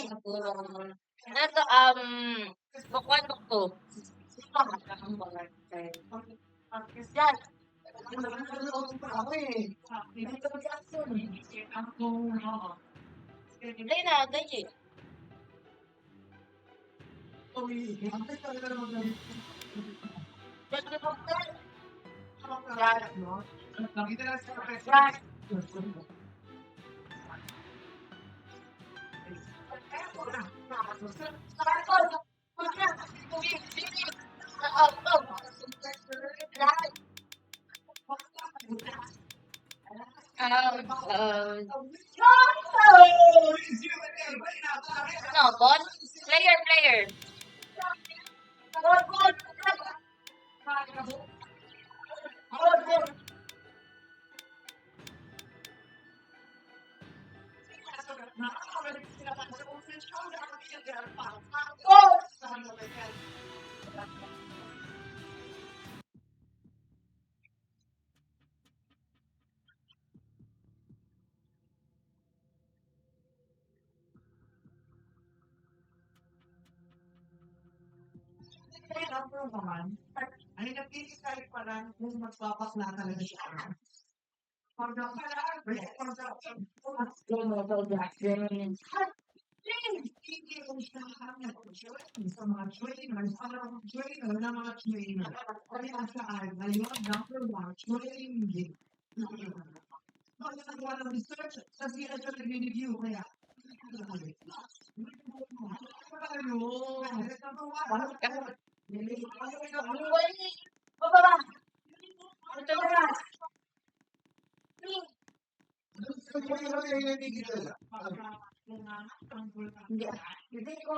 Ano 'to, book 1, book 2. Yan. Dali na, dali. No, ball? Player. Ay, nag-i-decide pa lang kung magpapakla talaga siya. Hindi ko siya sa mga trainers, parang trainer na mga trainer. Kaya siya ay ngayon, number 1, training. Nagawa ng research, tapos hindi na siya nag-review, kaya Bababa. Hindi ko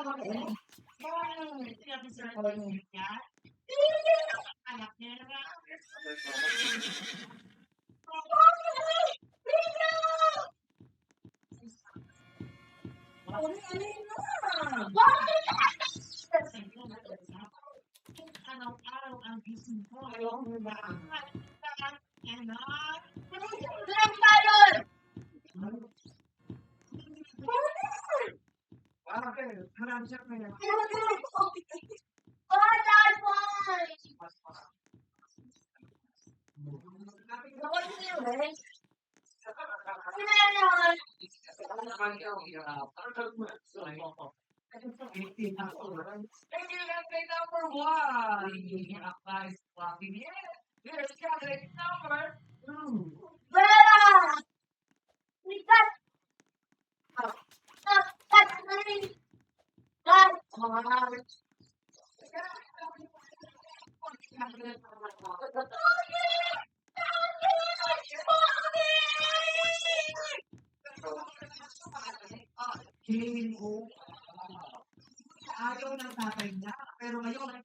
araw-araw ang gising ko. Harap siya kaya. Number 1. Applies blocking it. There's candidate number 2. Ayaw ng tatay niya, pero ngayon,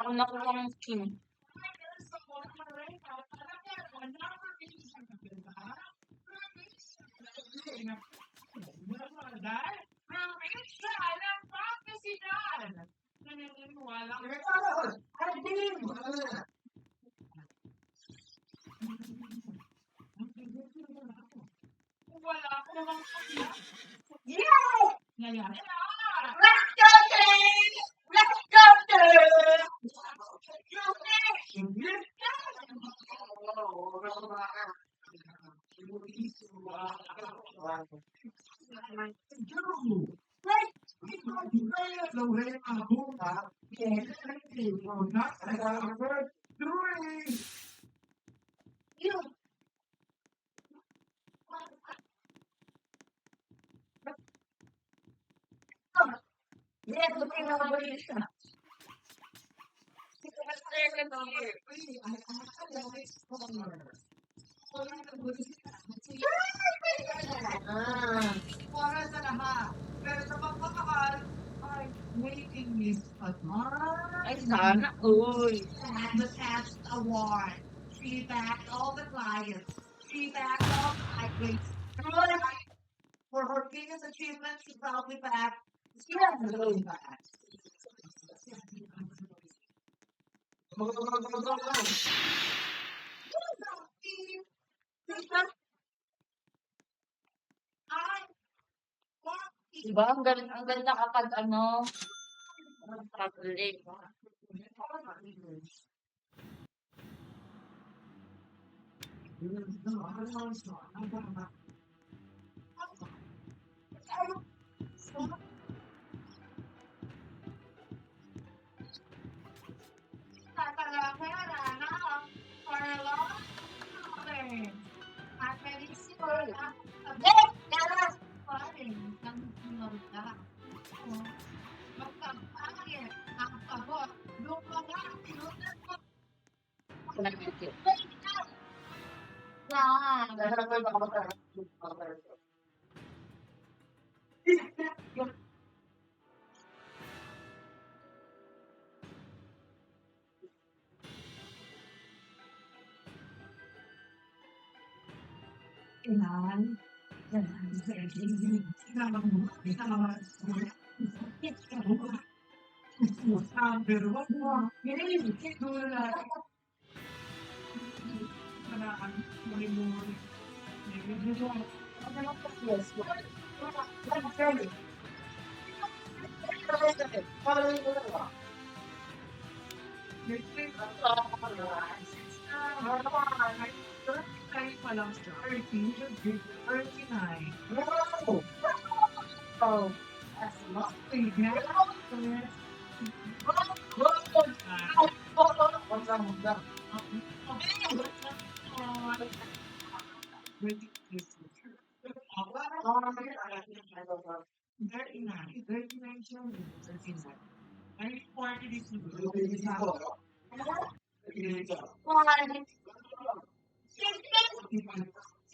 ako nakuha ng skin. Para sa lahat. Pero sa pagmamahal, ay waiting list at Ay, sana. Uy. and the test award. She backed all the clients. She backed all the migrants. For her biggest achievement, she probably backed. She has really backed. Diba? Ang ganda kapag ano, traveling. Oh.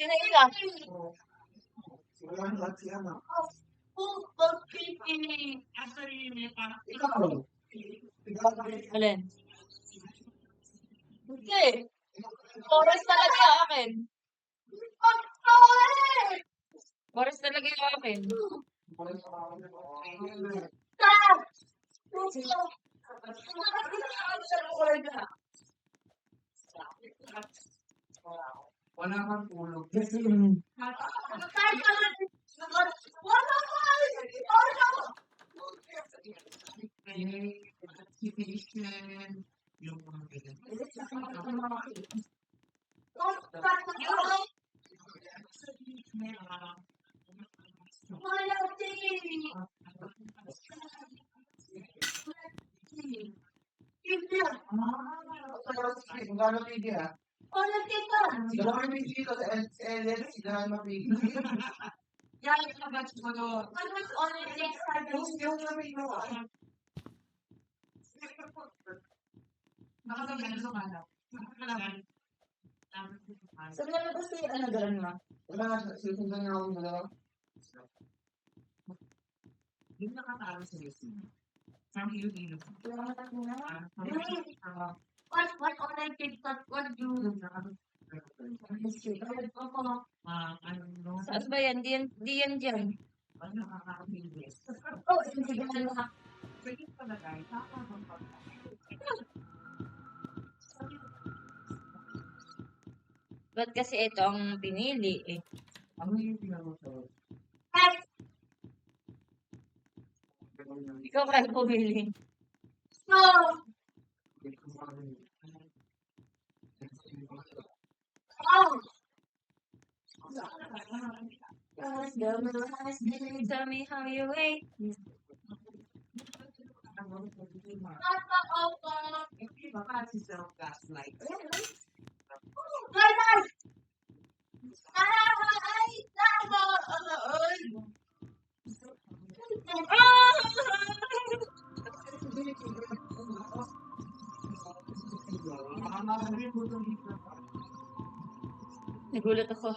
Sino ila? Alin? Hindi. Forest talaga yung akin. Forest talaga yung akin. Wala kang tulog. Activation, yung mga ganyan. Gano'n pigi ah? Sila kami pigi ko sa LS, sila mapigi. Yan, yung batch mo doon. Yung kami no. Nakasagyan sa kanap. Sabi naman kasi ano gano'n mo? Wala, susundan niya akong dalawa. Yung nakatalo sa Yesu. From Iloilo. What online TikTok? What do? Saan ba yan? Di yan dyan. Ano nakakabilis? Oh, hindi ka na. Pwede pala guys, Ba't kasi ito ang pinili eh? ano yung pinag-usap? Ikaw kaya pumili. Tell me how you wait. Hindi ba kasi self-gaslight? Nagulat ako.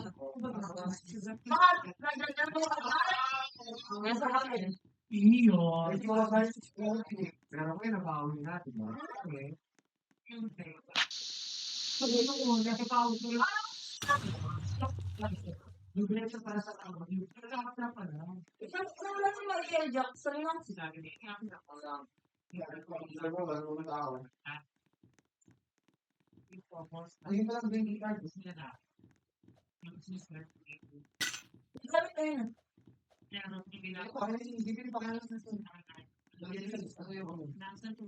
Nasa akin. Iyo. Ito ba ba yung security? Pero kaya nabawi natin, ba? Okay. Sabi mo kung nakipawi ko yung yung diretso para sa tao, yung pagkakap na pala. Isang naman si Michael Jackson lang. Sinabi niya, kaya ako lang. Sabi mo, bago mo tao. Ayun pa lang din yung artist niya na. Yung sister. Sabi ko yun. Parang hindi pa kaya sa yung hindi lang sa ito.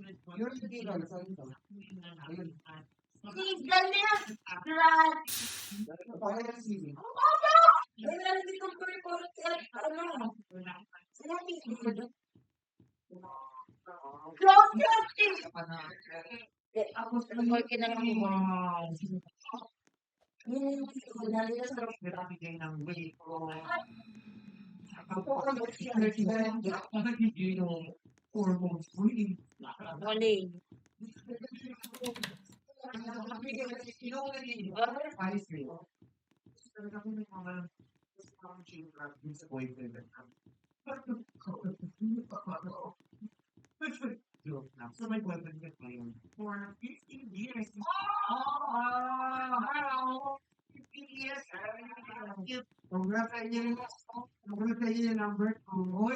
Ayun. Si Daniel Brad. Parang yung CV. Ay, nalagay ko po ano. Sinabi ko doon. Close captain. Ako sa mga kinalaman mo. Yun yung dali na sa Nagbigay ng way ko. Ako ang nagbigay ng hormones ko. Wali. So my boyfriend got playing for 15 years. 15 years. Congratulations yung number 2. Oh,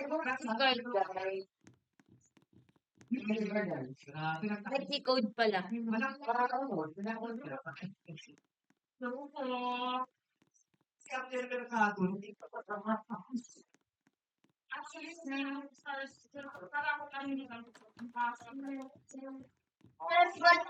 Ay, code pala. Actually, parang ako lang hindi lang Yes, but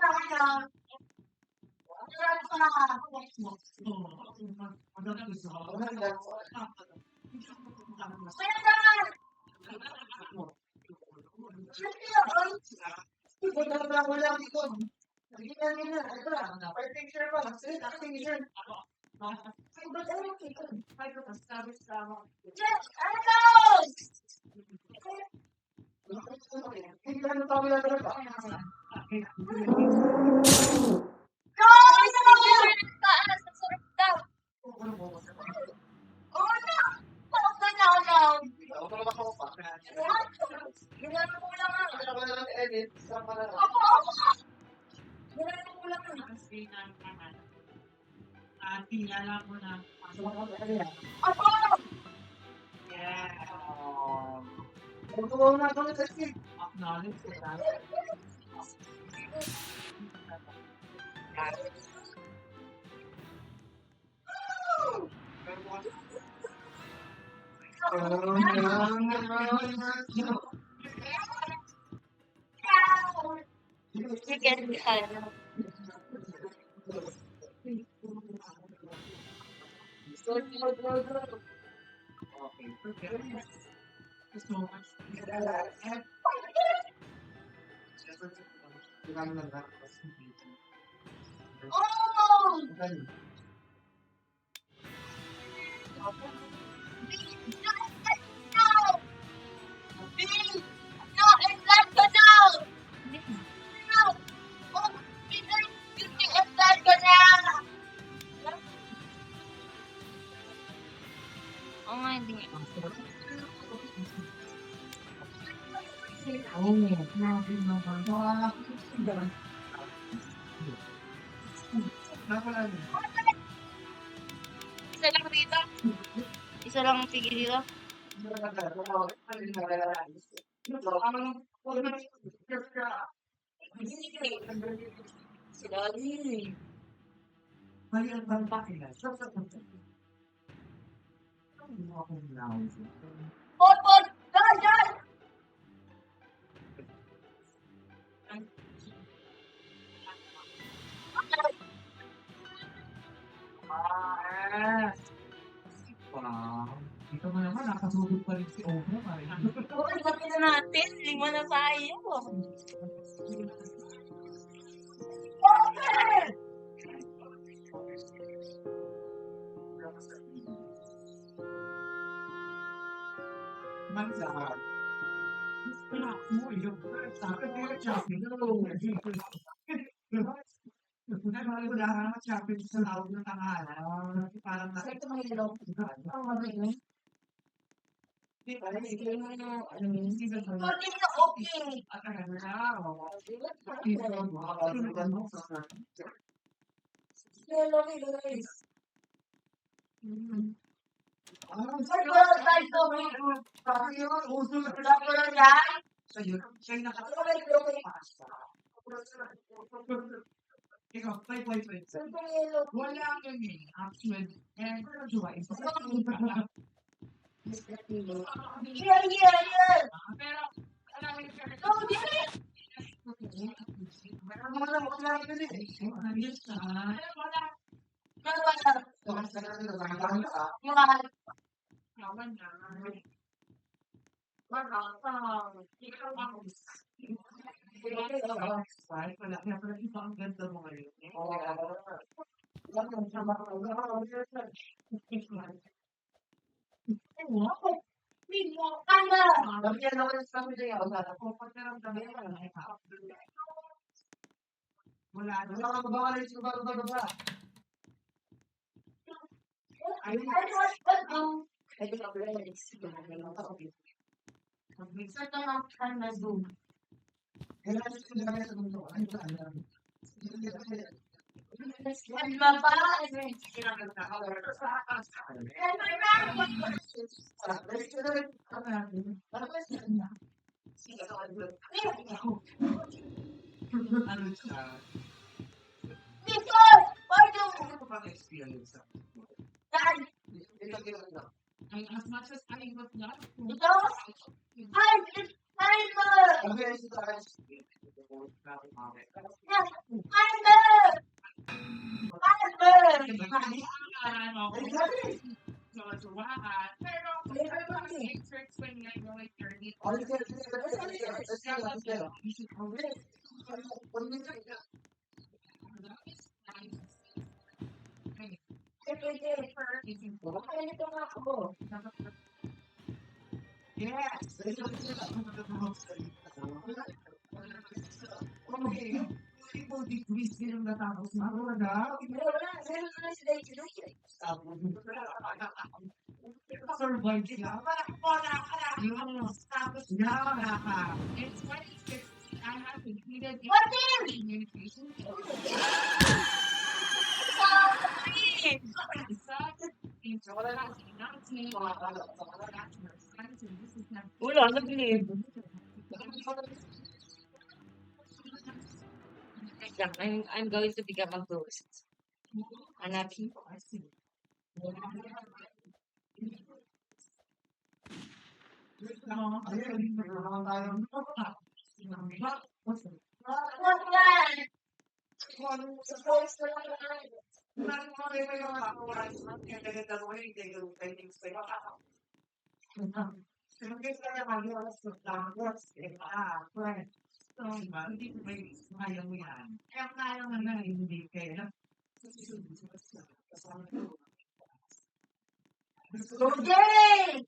Kilala mo na. Acknowledge that. Chicken cut. So much. Oh! Oo nga, hindi nga. Isa lang dito. Isa lang ang tigil dito. Si Daddy. Pot! Dyan! Ito mo naman, nakasugod pa rin si Omo. Okay, sabi na natin. Hindi mo na tayo. Mansa. Parang Ito may ilaw. Ang mabili. Hindi na okay. Hello, guys. Saan ko lang tayo to? Wala ko lang yan. Ano kayo okay? Saan ko yellow? Here, here, here. No, here. Wala, nag-leave. I'm going to become a ghost. Hanapin ko kasi. Okay!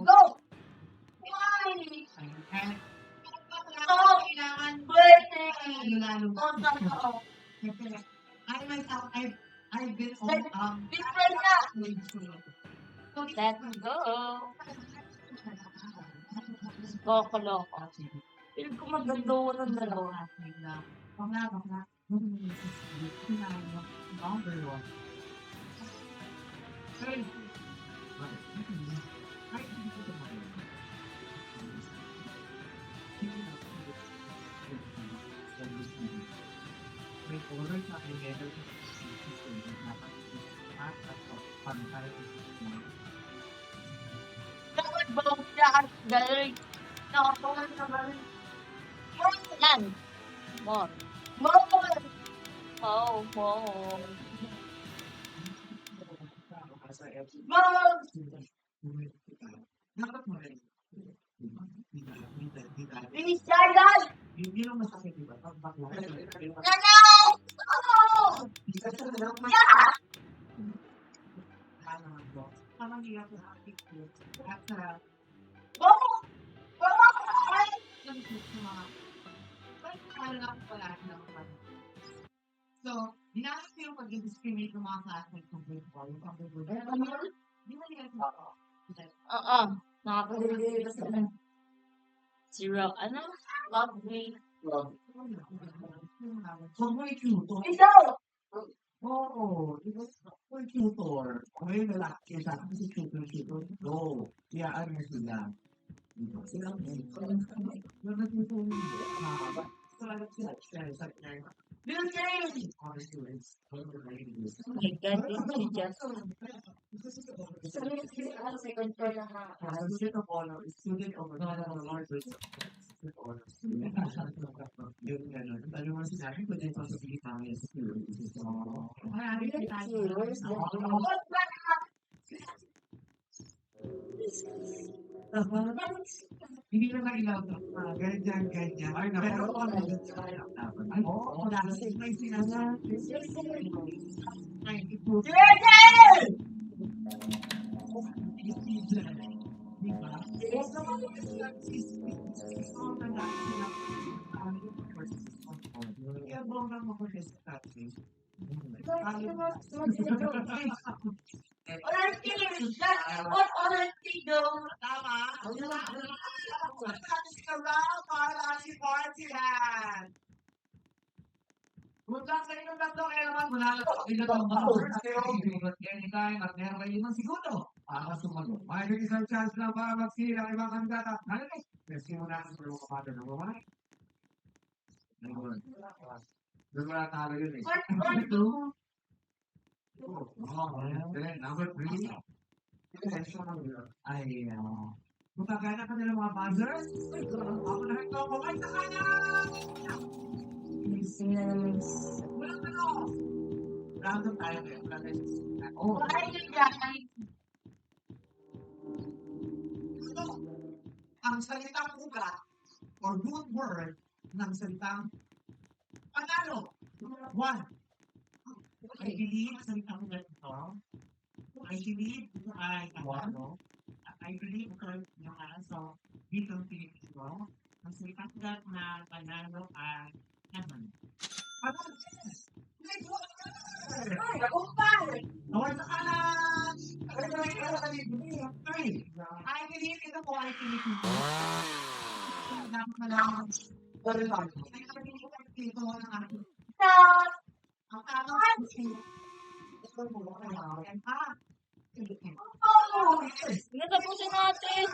Go! Why? kailangan Pwede. lalo. Oo. I myself, I've been on, Different na. So, Let's go. Loko-loko. Feel ko maganda ko ng dalawa. Dapat bawag siya at galing. Nakapangan naman. Yan. More. More. Oh, more. More. Please, Jordan. Hindi lang masakit, diba? Pag bakla. Nana! Oh! Yeah! Parang hirap na akit ko. At Oh! Oh! Ay! So, ginamit ko yung pag-discriminate ng mga classmates ng grade 4, yung pag-discriminate. Di ba nila ito? Oo. Nakakalimutan kasi ano. Zero. Ano? Love me. So, may tutor. Ikaw! Oo, may tutor. May lalaki sa akin si tutor. No, kaya ano sila. Silang nagtutuloy. Sila sila. Bill James! Honestly, Oh my God, it's just... Ano, second floor na ha. Student of honor is student of honor. Yung gano'n. Ano mo sinabi, pwede pa sa sige kami sa school. Hindi na nailaw na ganyan. Pero ako na ay, oo, kasi may sinasabi. Ay, ito. Jaden! Diba? Kaya bongga mo ko sa taxi. Honesty! That's what honesty do. Tama? Tapos ka ba? Para si party yan. Kung lang sa inyong tatlo, kaya naman manalo ko. Ito ang mga anytime at meron kayo ng segundo. Para sumagot. May isang chance lang para mag-see ang ibang kandidata. Nalagay. Kasi muna ang pero kapatid ng mga. Doon wala talo yun eh. Number 3. Ay, kung kagana ka nila mga buzzers, ako na ito, kumay sa kanya! Walang ano! Random tayo ngayon. Oh, Why you guys? ito. Ang salitang ugat or root word ng salitang panalo. 1. I believe ang salitang ugat ito. I believe ito ay ano. I believe ito yung so dito ang Pilipino. Ang salitang ugat na panalo ay naman. Ano? Ay, kumpay! Award sa kanan! I believe ito po ay Pilipino. Dapat malaman. Ay, nakabili ko dito ng aking Stop! ang tamang ito mo kaya pa. Oh! Natapusin natin!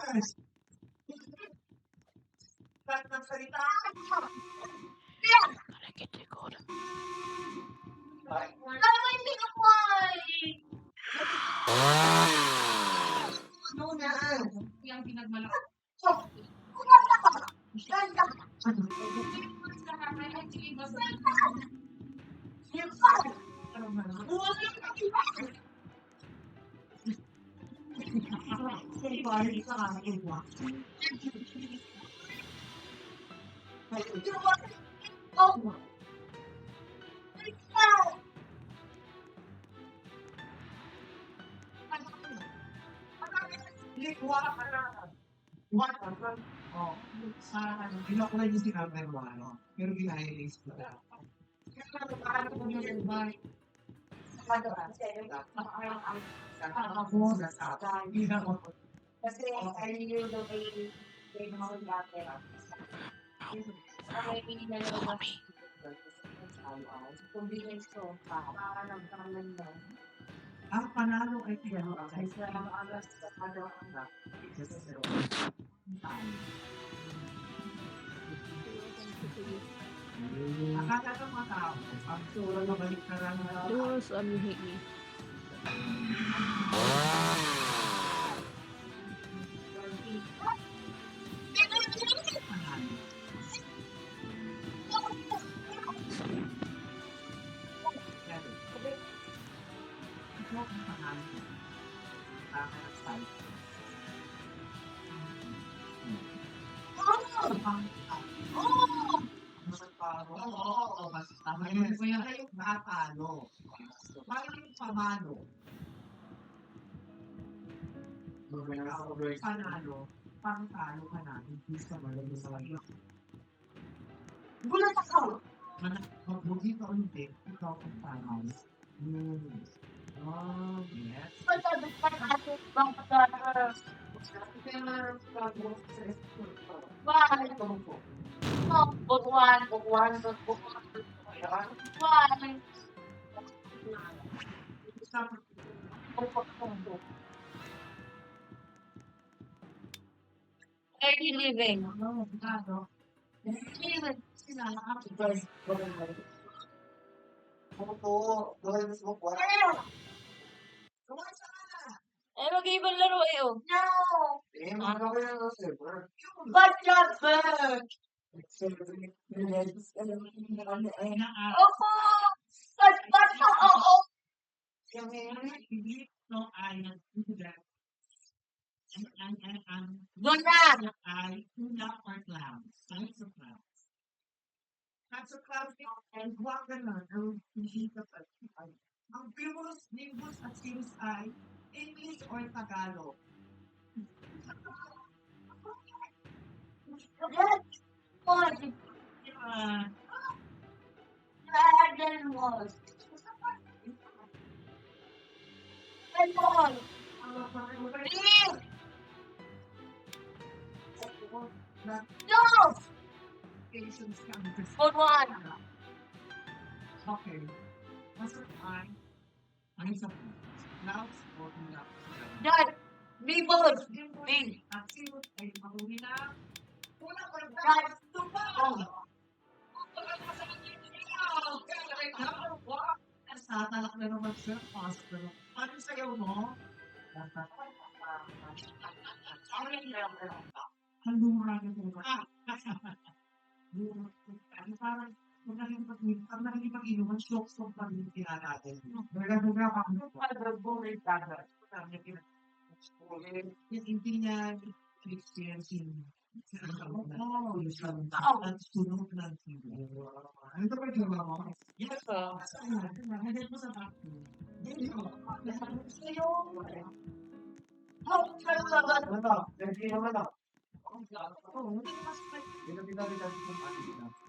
Ba't magsalita? Yeah! Tama yung pinapay! Ano na? Yung pinagmalaki. Ganda! What? Oh, sa ano, kinukuha niyo si number mo, ano? Pero ginahilinis ko na. Kaya paano ko yun ba? Ako, nasa hindi na ako. Kasi I knew the way they know dati. May pinilalaw convenience store pa. Para nagkaroon na. Ang panalo ay pinalo Ay, sa mga alas sa ano ang akala ng mga tao, ang sura na balik na lang na Jules, you hate me. panalo. Pero, ito ang panalo. Kakasal. Oo, mas tama yun. Kaya kayo matalo. Bakit yung pamalo? Panalo. Pangtalo ka na. Hindi sa malayo sa layo. Gulat ako! Magbugi ka ulit. Ikaw ang panalo. Oh, yes. Pagkabit pa natin bang pagkakaroon. Why? No, bukwan. Why? Early living. Eh, mag-ibang laro eh, oh. No! Ba't ka ba? Opo! Ba't ka? Oo! Doon na! Ang famous nimbus at sims ay English or Tagalog. Yes! What? Dragon Ball. Dragon Ball. Please! No! Patience can be Good one. okay. Masuk ay ang isa po. Clouds o clouds. Dad, be bold. Be. Ang sino ay mahuli na. Una ko na Dad. Tatalak na naman siya. Pastor. Ano sayaw mo? Ang lumaragan mo ba? Parang pag nakikipag-inuman, shock pa rin natin. Nagagawa pa hindi niya experience yung at sunog ng TV. Ano ba yung mo? Yes, hagad mo sa bathroom.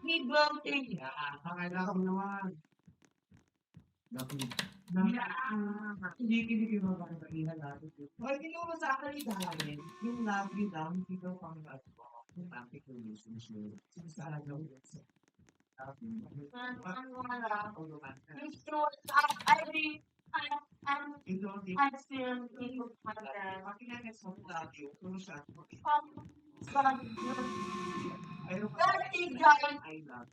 He broke it. Pakailangan mo naman. Hindi mo ba kailangan natin? Hindi mo sa akin dahil yung love you lang, hindi ko pang love mo. Yung topic relationship. Sinasahan lang yun sa I feel people like that. Pakilagay sa love you, kung siya, mayroon ka Dirty guy. I love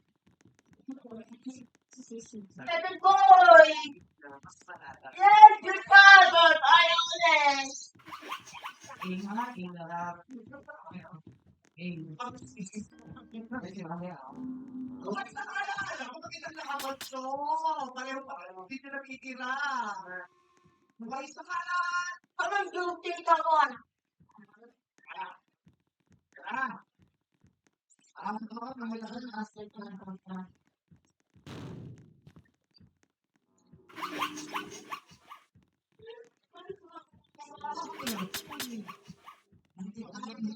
Baby boy. mas panata. Yes, good father. I honest. Anong duty ka on? Okay,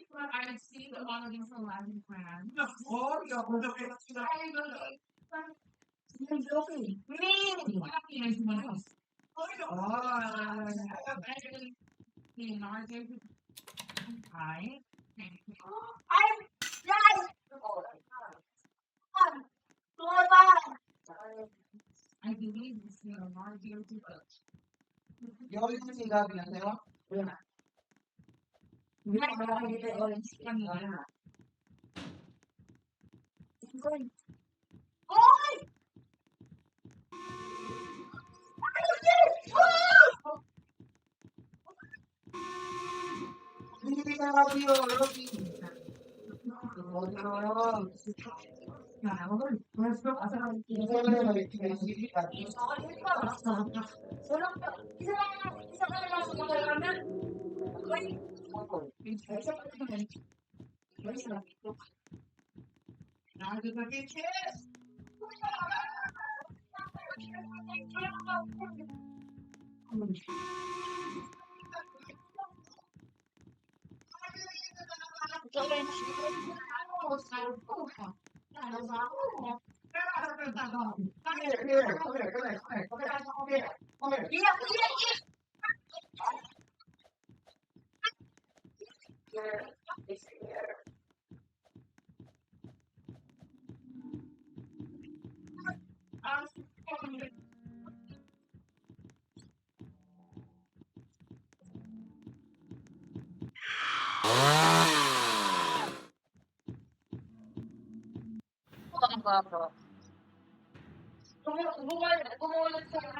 but I see a lot of these Aladdin brands. It's okay. Happy as someone else. Actually, Leonardo. Hi. Thank you. I'm yes. Come on. I believe this Leonardo too. Yo hoy sí gabi na tayo. Hindi ko makakita yung orange. Kanina. Oy! Hindi na gabi yo, Rocky. Isa ka na lang sa mga ramen. Okay? Isa ka na lang. Now to the beaches. Iyak, iyak, iyak. Gumulat sa akin.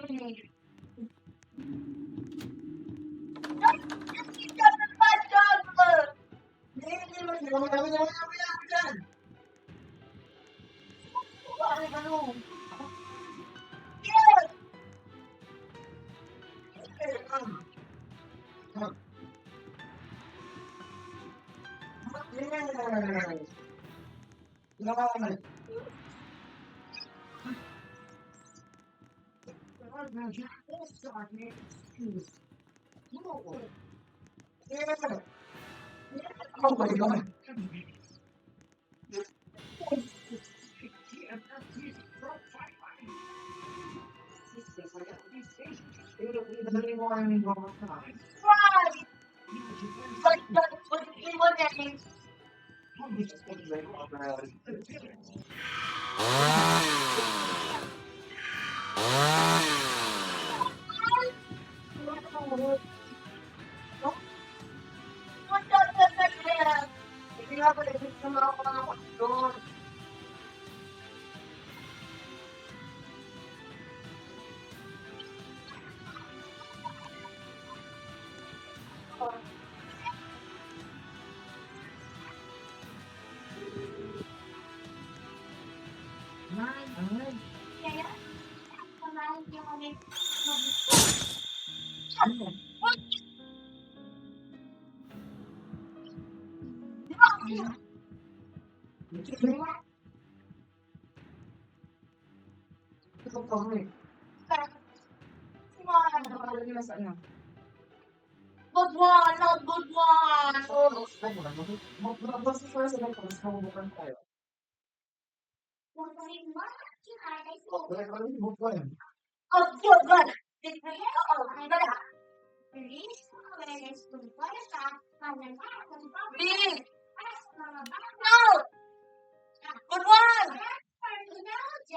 Oh my god. Good one, not good one. Oh, good one. Big. No. Good one. Big.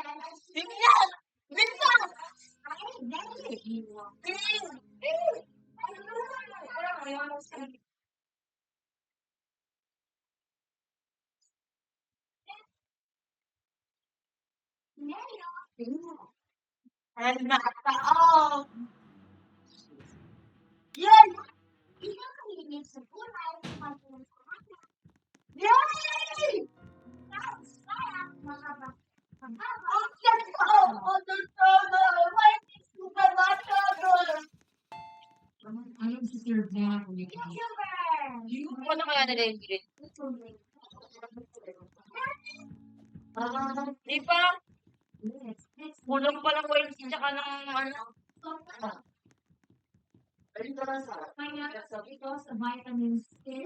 Big Big. And not all. Yes. Yay! Ayun si Sir Black. Ano kaya nila yung grade? Di ba? Kulang pa ng oil tsaka ng ano. Ayun ka lang sa Kaya because the vitamins A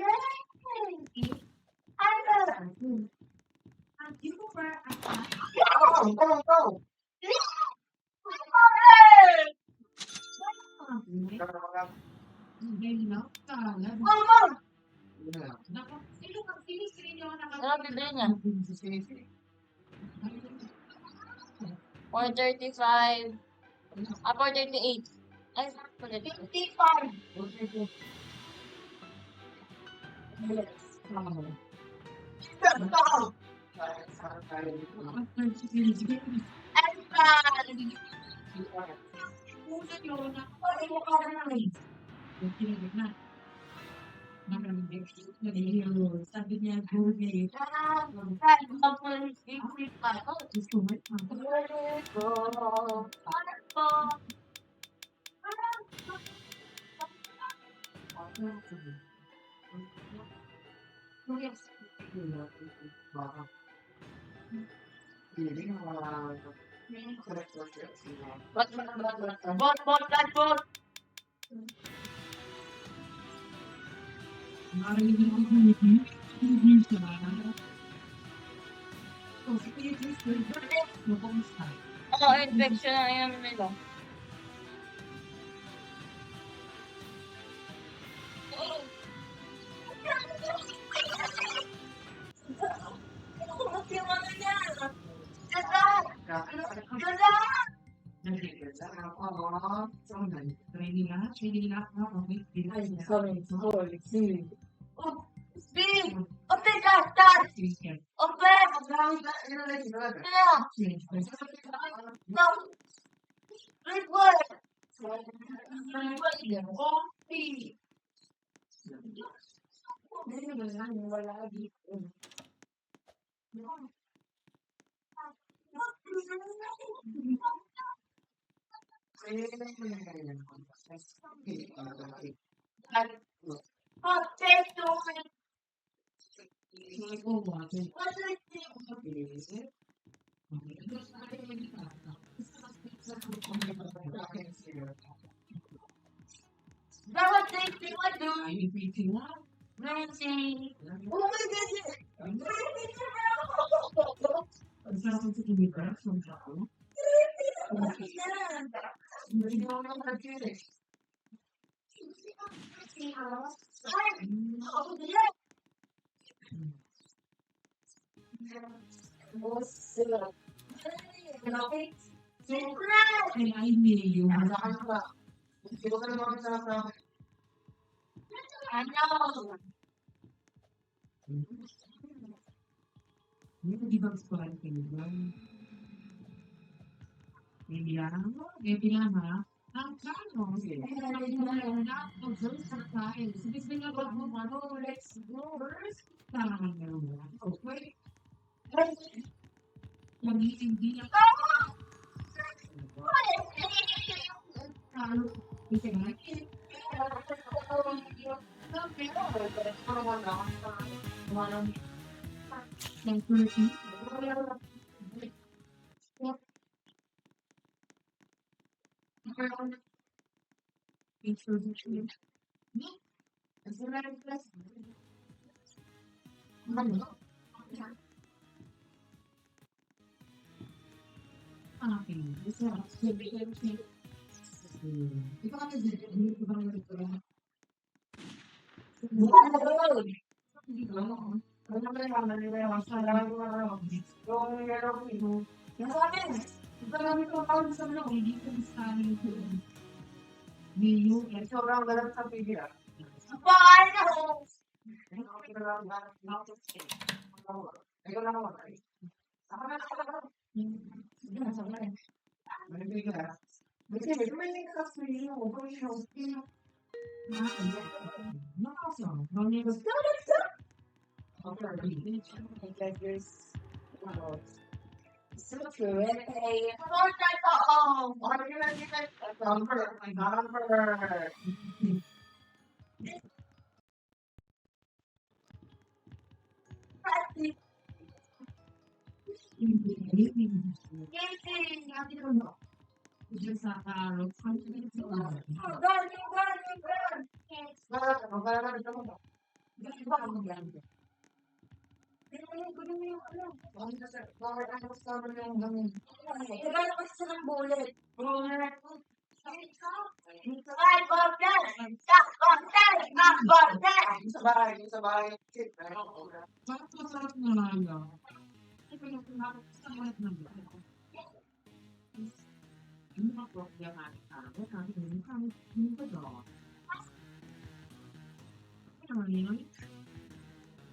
and you prefer a fat. Go! Hindi na. Kala. Yun na. Nako, sino ka sinisili niyo na Ano bibili niya? Sisi. 435. 438. Ay, 438. 55. Una yun, ay mo ka na rin. Yung pinagod na. Sabi niya, good day. Gusto mo ito? Bot. Oo, infection na yan nila. Sobrang galang sa pili ah. Ikaw na naman. Ako na Manibig na. Kasi may ka sa iyo. Kung yung number. Nagano kasi siya ng bullet. Sa bahay. Bakit masarap na lang? Ito yung pinakasalat na ba? Ano ba po yung ano? Ano ba daw? Ano yun?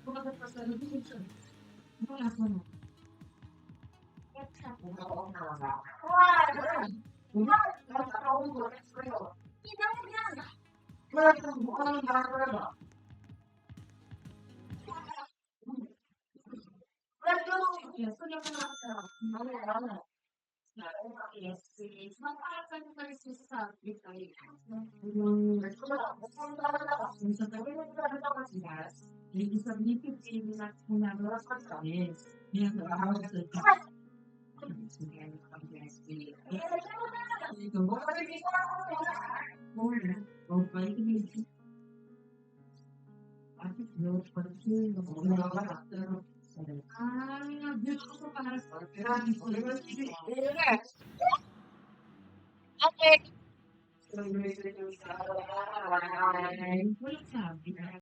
Bakit pa sa television? Wala ko na. Yes, so yung mga yes, please. Mapakatan ko kayo sa Italy. Sa tabi ng ito kasi guys, hindi sa bibig na kunagawa sa yes. Yan, nakakawag sa ito. Ito, okay, dito ko para sa Okay. walang sabi.